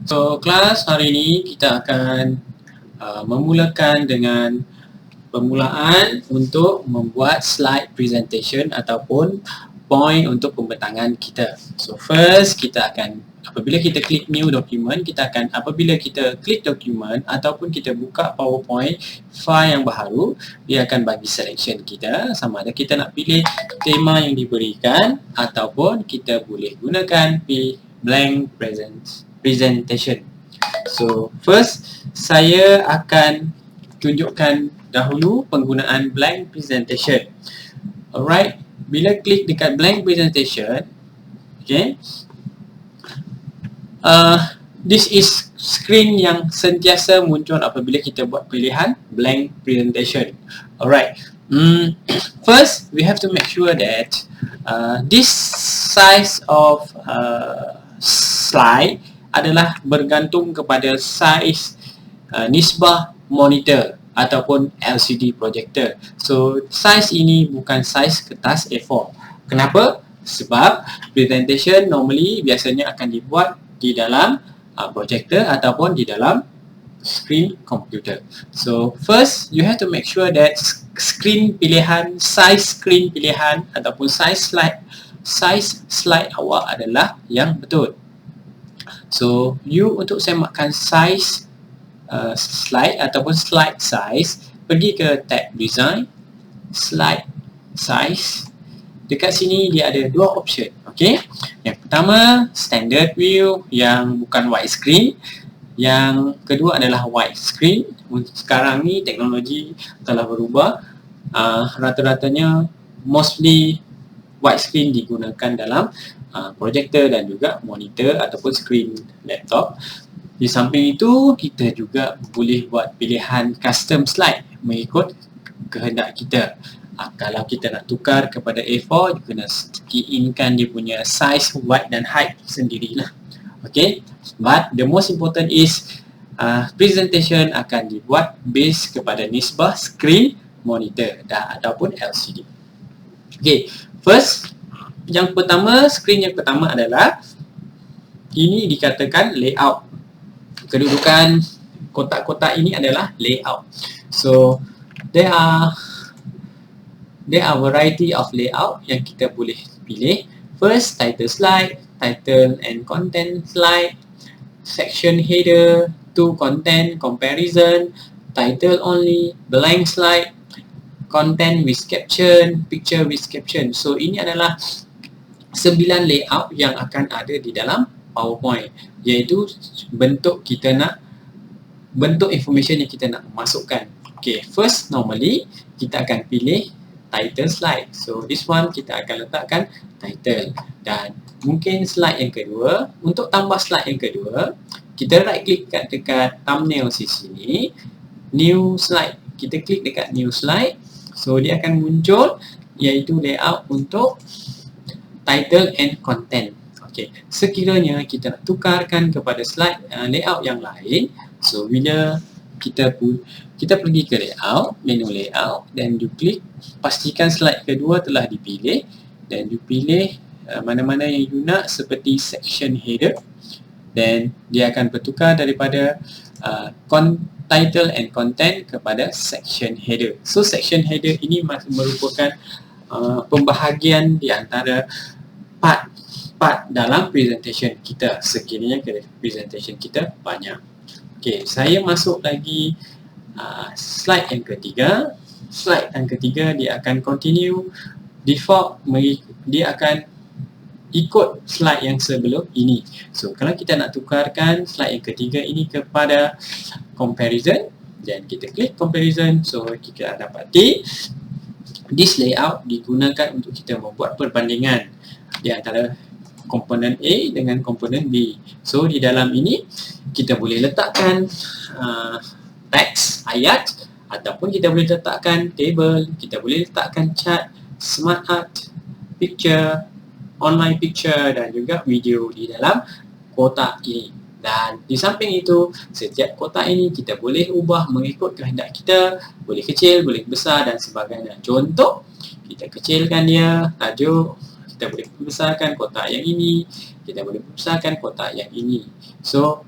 So, kelas hari ini kita akan memulakan dengan permulaan untuk membuat slide presentation ataupun point untuk pembentangan kita. So, first kita akan, apabila kita klik new document, apabila kita klik document ataupun kita buka PowerPoint file yang baru, dia akan bagi selection kita sama ada kita nak pilih tema yang diberikan ataupun kita boleh gunakan blank presentation. So, first saya akan tunjukkan dahulu penggunaan blank presentation. Alright, bila klik dekat blank presentation, okay, this is screen yang sentiasa muncul apabila kita buat pilihan blank presentation. Alright, first we have to make sure that this size of slide adalah bergantung kepada saiz nisbah monitor ataupun LCD projector. So, saiz ini bukan saiz kertas A4. Kenapa? Sebab presentation biasanya akan dibuat di dalam projector ataupun di dalam screen komputer. So, first you have to make sure that size screen pilihan ataupun size slide awak adalah yang betul. So, you untuk semakkan size slide ataupun slide size, pergi ke tab design, slide size. Dekat sini dia ada dua option. Okay? Yang pertama, standard view yang bukan widescreen. Yang kedua adalah widescreen. Sekarang ni teknologi telah berubah. Rata-ratanya mostly widescreen digunakan dalam projector dan juga monitor ataupun screen laptop. Di samping itu, kita juga boleh buat pilihan custom slide mengikut kehendak kita. Kalau kita nak tukar kepada A4, kena key inkan dia punya size, width dan height sendirilah. Okay, but the most important is presentation akan dibuat based kepada nisbah screen monitor ataupun LCD. Okay, first, screen yang pertama adalah ini dikatakan layout. Kedudukan kotak-kotak ini adalah layout. So, there are variety of layout yang kita boleh pilih. First, title slide, title and content slide, section header, to content, comparison, title only, blank slide, content with caption, picture with caption. So, ini adalah 9 layout yang akan ada di dalam PowerPoint, iaitu bentuk information yang kita nak masukkan. Okay, first normally kita akan pilih title slide. So this one kita akan letakkan title, dan mungkin slide yang kedua, untuk tambah slide yang kedua, kita right click dekat thumbnail sini, new slide. Kita klik dekat new slide. So dia akan muncul iaitu layout untuk title and content. Okay, sekiranya kita nak tukarkan kepada slide layout yang lain, so bila kita pergi ke layout, menu layout, dan you klik, pastikan slide kedua telah dipilih, dan you pilih mana-mana yang you nak seperti section header, dan dia akan bertukar daripada title and content kepada section header. So section header ini merupakan pembahagian di antara part dalam presentation kita sekiranya presentation kita banyak. Okay, saya masuk lagi slide yang ketiga. Slide yang ketiga dia akan continue default, dia akan ikut slide yang sebelum ini. So, kalau kita nak tukarkan slide yang ketiga ini kepada comparison, dan kita klik comparison, so kita dapati this layout digunakan untuk kita membuat perbandingan di antara komponen A dengan komponen B. So, di dalam ini kita boleh letakkan teks, ayat, ataupun kita boleh letakkan table, kita boleh letakkan chart, smart art, picture, online picture dan juga video di dalam kotak ini. Dan di samping itu, setiap kotak ini kita boleh ubah mengikut kehendak kita, boleh kecil, boleh besar dan sebagainya. Contoh, kita kecilkan dia, tajuk, kita boleh besarkan kotak yang ini, kita boleh besarkan kotak yang ini. So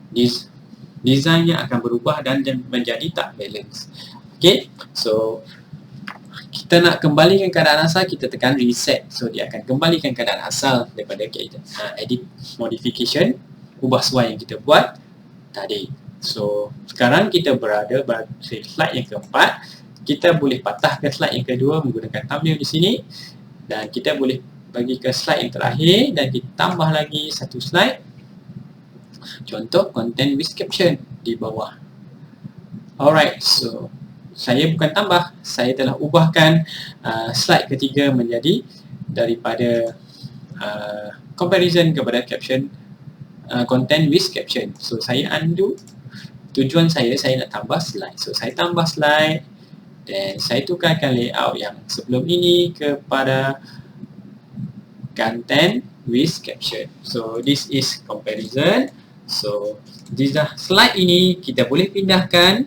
desainnya akan berubah dan menjadi tak balance. Okay, so kita nak kembalikan keadaan asal, kita tekan reset. So dia akan kembalikan keadaan asal daripada kita edit modification, ubah sesuai yang kita buat tadi. So sekarang kita berada pada slide yang keempat. Kita boleh patahkan slide yang kedua menggunakan thumbnail di sini, dan kita boleh bagi ke slide yang terakhir dan kita tambah lagi satu slide. Contoh content with caption di bawah. Alright, so saya bukan tambah, saya telah ubahkan slide ketiga menjadi daripada comparison kepada caption, content with caption. So saya undo. Tujuan saya nak tambah slide. So saya tambah slide dan saya tukarkan layout yang sebelum ini kepada content with caption. So this is comparison. So di slide ini kita boleh pindahkan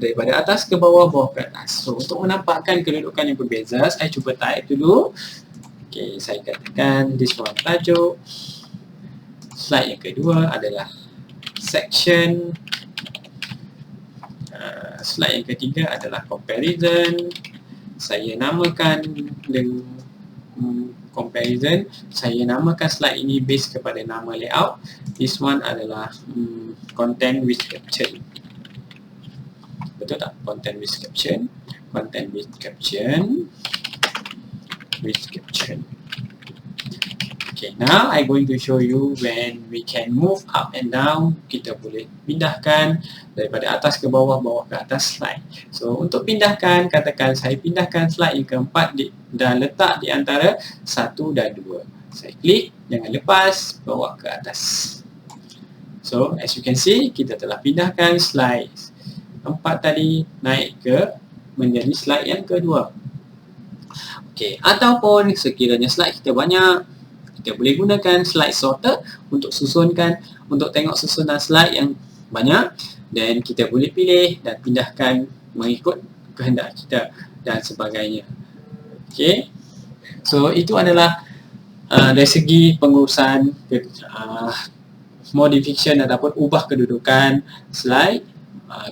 daripada atas ke bawah, bawah ke atas. So untuk menampakkan kedudukan yang berbeza, saya cuba type dulu. Okay, saya katakan this one tajuk. Slide yang kedua adalah section. Slide yang ketiga adalah comparison. Saya namakan dengan comparison. Saya namakan slide ini base kepada nama layout. This one adalah content with caption. Betul tak? Content with caption. Content with caption. With caption. Okay, now I'm going to show you when we can move up and down. Kita boleh pindahkan daripada atas ke bawah, bawah ke atas slide. So untuk pindahkan, katakan saya pindahkan slide yang keempat dan letak di antara 1 dan 2. Saya klik, jangan lepas, bawa ke atas. So as you can see, kita telah pindahkan slide 4 tadi naik ke menjadi slide yang kedua. Okay, ataupun sekiranya slide kita banyak, kita boleh gunakan slide sorter untuk susunkan, untuk tengok susunan slide yang banyak, dan kita boleh pilih dan pindahkan mengikut kehendak kita dan sebagainya. Okay, so itu adalah dari segi pengurusan modification ataupun ubah kedudukan slide.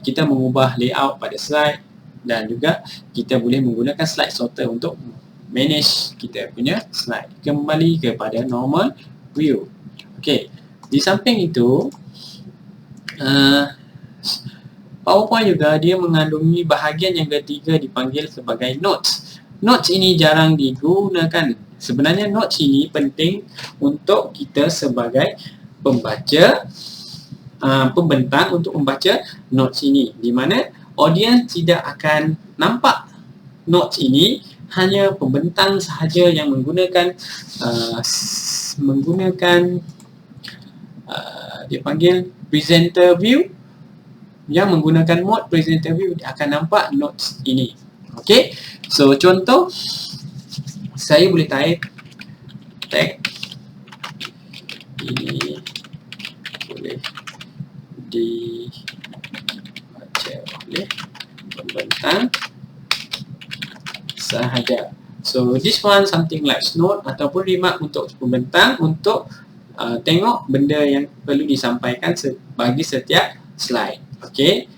Kita mengubah layout pada slide, dan juga kita boleh menggunakan slide sorter untuk manage kita punya slide kembali kepada normal view. Okay, di samping itu PowerPoint juga dia mengandungi bahagian yang ketiga dipanggil sebagai notes. Notes ini jarang digunakan. Sebenarnya notes ini penting untuk kita sebagai pembaca, pembentang untuk membaca notes ini, di mana audiens tidak akan nampak notes ini, hanya pembentang sahaja yang menggunakan dia panggil presenter view, yang menggunakan mode presenter view dia akan nampak notes ini. Okey, so contoh saya boleh type tag ini boleh dibaca oleh pembentang sahaja. So this one something like note ataupun remark untuk pembentang untuk tengok benda yang perlu disampaikan bagi setiap slide. Okay,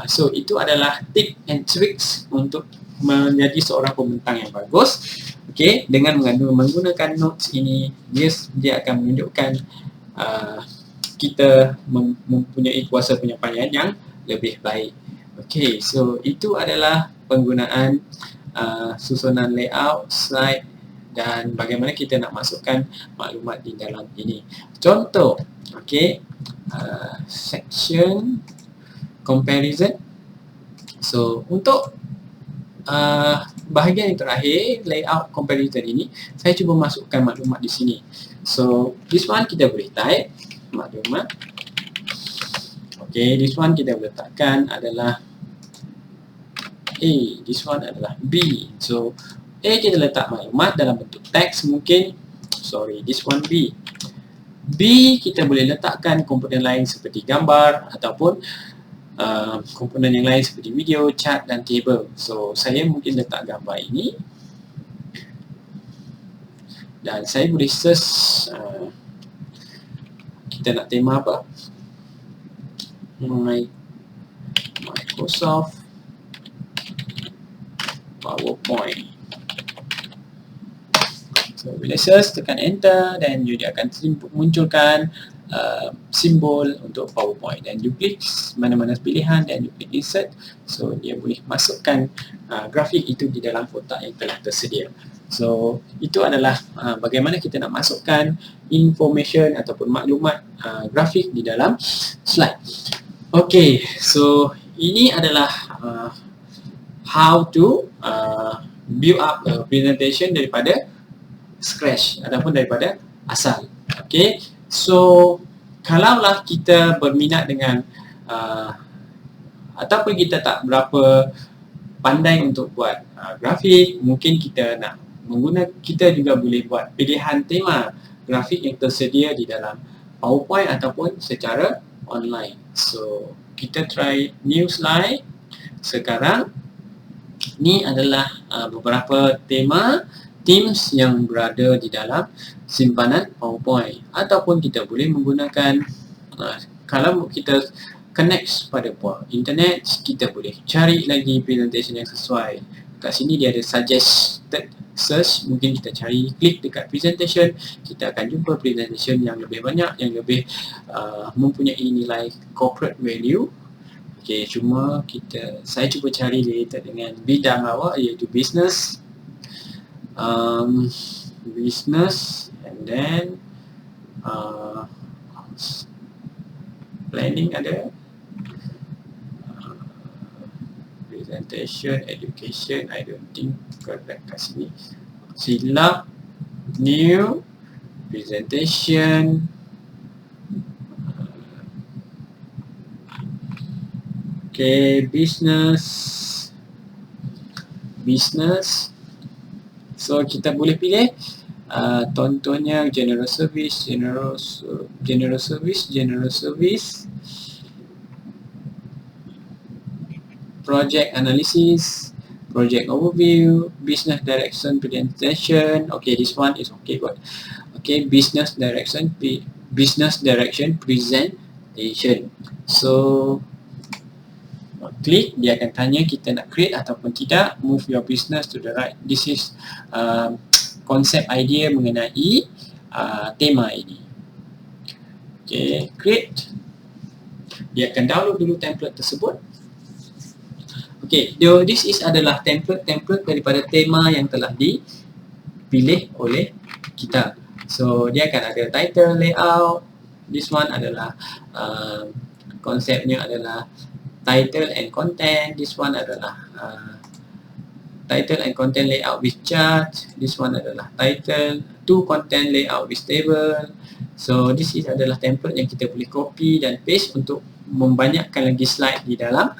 so itu adalah tip and tricks untuk menjadi seorang pembentang yang bagus. Okay, dengan menggunakan notes ini, dia akan menunjukkan kita mempunyai kuasa penyampaian yang lebih baik. Okay, so itu adalah penggunaan susunan layout, slide, dan bagaimana kita nak masukkan maklumat di dalam ini. Contoh, okay, section comparison. So untuk bahagian yang terakhir, layout comparison ini, saya cuba masukkan maklumat di sini. So this one kita boleh type maklumat. Okay, this one kita letakkan adalah A, this one adalah B. So A kita letak maklumat dalam bentuk teks mungkin. Sorry, this one B. B kita boleh letakkan komponen lain seperti gambar ataupun komponen yang lain seperti video, chart dan table. So saya mungkin letak gambar ini, dan saya boleh search kita nak tema apa? Microsoft PowerPoint. So bila search, tekan enter dan dia akan munculkan simbol untuk PowerPoint, dan you klik mana-mana pilihan dan you klik insert. So dia boleh masukkan grafik itu di dalam kotak yang telah tersedia. So itu adalah bagaimana kita nak masukkan information ataupun maklumat grafik di dalam slide. Okay, so ini adalah how to build up a presentation daripada scratch ataupun daripada asal. Okay, so kalaulah kita berminat dengan ataupun kita tak berapa pandai untuk buat grafik, mungkin kita nak kita juga boleh buat pilihan tema grafik yang tersedia di dalam PowerPoint ataupun secara online. So kita try new slide. Sekarang ni adalah beberapa themes yang berada di dalam simpanan PowerPoint, ataupun kita boleh menggunakan kalau kita connect pada internet, kita boleh cari lagi presentation yang sesuai. Kat sini dia ada suggested search, mungkin kita cari, klik dekat presentation, kita akan jumpa presentation yang lebih banyak, yang lebih mempunyai nilai corporate value. Okay, cuma saya cuba cari related dengan bidang awak, iaitu business, and then planning ada, presentation, education, I don't think kat sini. Silap, new, presentation, okay, business. So kita boleh pilih contohnya general service, project analysis, project overview, business direction presentation. Okay, this one is okay, but okay, business direction presentation. So klik, dia akan tanya kita nak create ataupun tidak. Move your business to the right. This is konsep idea mengenai tema ini. Okay, create. Dia akan download dulu template tersebut. Okay, this is adalah template daripada tema yang telah dipilih oleh kita. So dia akan ada title, layout. This one adalah konsepnya adalah title and content. This one adalah title and content layout with chart. This one adalah title to content layout with table. So this is adalah template yang kita boleh copy dan paste untuk membanyakkan lagi slide di dalam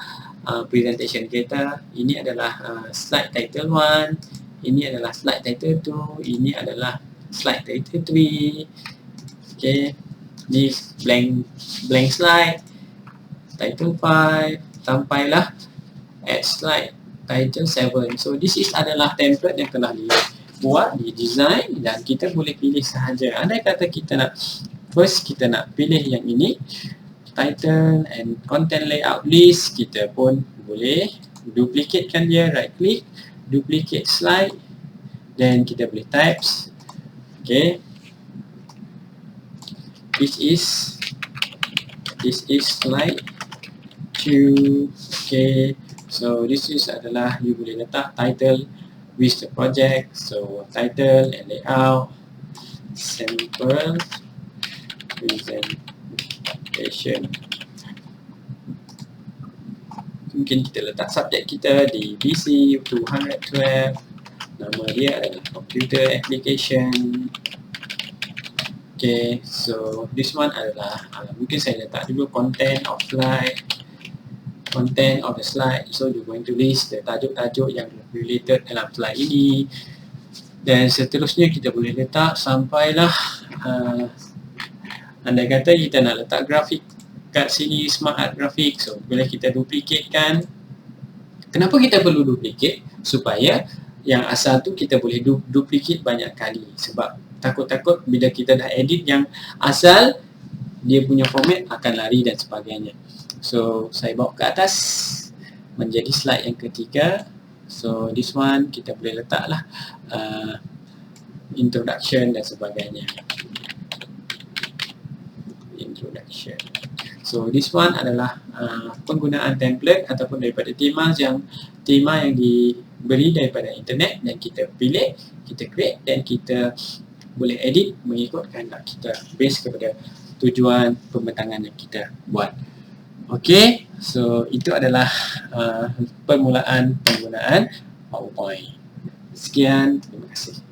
presentation kita. Ini adalah slide title 1, ini adalah slide title 2, ini adalah slide title 3. Okay, this blank slide title 5 sampailah at slide title 7. So this is adalah template yang telah dibuat, didesign, dan kita boleh pilih sahaja. Andai kata kita nak kita nak pilih yang ini, title and content layout list, kita pun boleh duplicatekan dia, right click, duplicate slide, then kita boleh types. Okay, this is slide 2. Okay, so this is adalah you boleh letak title with the project. So title and layout, sample presentation. Mungkin kita letak subjek kita di PC 212. Nama dia adalah computer application. Okay, so this one adalah mungkin saya letak dulu content of the slide. So you're going to list the tajuk-tajuk yang related dalam slide ini, dan seterusnya kita boleh letak sampailah andai kata kita nak letak grafik kat sini, smart art grafik. So boleh kita duplikatekan. Kenapa kita perlu duplicate? Supaya yang asal tu kita boleh duplicate banyak kali. Sebab takut-takut bila kita dah edit yang asal, dia punya format akan lari dan sebagainya. So saya bawa ke atas menjadi slide yang ketiga. So this one kita boleh letaklah introduction dan sebagainya. Introduction. So this one adalah penggunaan template ataupun daripada tema yang diberi daripada internet, dan kita pilih, kita create dan kita boleh edit mengikut kehendak kita based kepada tujuan pembentangan yang kita buat. Okey, so itu adalah permulaan penggunaan PowerPoint. Sekian, terima kasih.